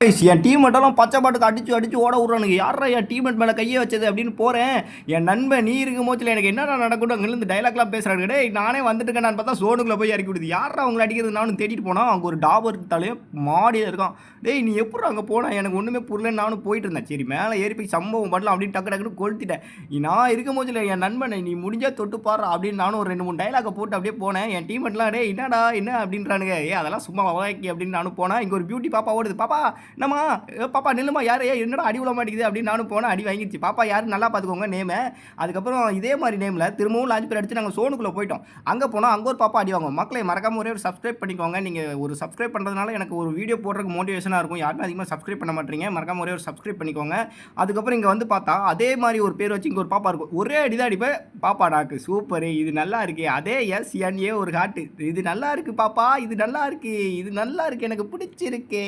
என் டீம்மேட்டெல்லாம் பச்சை பாட்டுக்கு அடிச்சு அடிச்சு ஓட விட்றானுங்க. யாரா என் டீம்மேட் மேலே கையை வச்சது அப்படின்னு போகிறேன். என் நண்பன் நீ இருக்கும் போச்சில் எனக்கு என்னடா நடக்கட்டும் அங்கேருந்து டைலாக்லாம் பேசுகிறாங்க. டேய் நானே வந்துட்டுக்கேன் நான் பார்த்தா சோனுக்குள்ளே போய் இறக்கி விடுது. யாரா அவங்களை அடிக்கிறது நானும் தேடிட்டு போனால் அங்கே ஒரு டாபர் தலையே மாடியில் இருக்கான். டேய் நீ எப்படி அங்கே போனேன் எனக்கு ஒன்றுமே புரியலன்னு நானும் போயிட்டு இருந்தேன். சரி மேலே ஏறி போய் சம்பவம் பண்ணலாம் அப்படின்னு டக்கு டக்குன்னு கொளுத்திட்டேன். நான் இருக்கும் போச்சில் என் நண்பனை நீ முடிஞ்சா தொட்டு பாரு அப்படின்னு நானும் ஒரு 2 3 டைலாக்கை போட்டு அப்படியே போனேன். என் டீம்மேட்லாம் டே என்னடா என்ன அப்படின்றானுங்க. அதெல்லாம் சும்மா வவாக்கி அப்படின்னு நானும் போனேன். இங்கே ஒரு பியூட்டி பாப்பா ஓடுது. பாப்பா என்னம்மா பாப்பா நில்லுமா யார் என்னடா அடி விட மாட்டேங்குது அப்படின்னு நானும் போனேன். அடி வாங்கிடுச்சு. பாப்பா யாரும் நல்லா பார்த்துக்கோங்க நேமை. அதுக்கப்புறம் இதே மாதிரி நேமில் திரும்பவும் லான்ச் பேர் அடித்து நாங்கள் சோனுக்குள்ளே போயிட்டோம். அங்கே போனால் அங்கே ஒரு பாப்பா அடி வாங்குவோம். மக்களை மறக்காம ஒரே ஒரு சப்ஸ்கிரைப் பண்ணிக்கோங்க. நீங்கள் ஒரு சப்ஸ்கிரைப் பண்ணுறதுனால எனக்கு ஒரு வீடியோ போடுறதுக்கு மோட்டிவேஷனாக இருக்கும். யாருமே அதிகமாக சப்ஸ்கிரைப் பண்ண மாட்டீங்க. மறக்காம ஒரே ஒரு சப்ஸ்கிரைப் பண்ணிக்கோங்க. அதுக்கப்புறம் இங்கே வந்து பார்த்தா அதே மாதிரி ஒரு பேர் வச்சு இங்கே ஒரு பாப்பா இருக்கும். ஒரே அடி தான் அடிப்பேன். பாப்பா நாக்கு சூப்பரு இது நல்லா இருக்கு. அதே SNA ஒரு ஹார்ட்டு இது நல்லா இருக்கு பாப்பா இது நல்லா இருக்கு இது நல்லா இருக்கு எனக்கு பிடிச்சிருக்கு.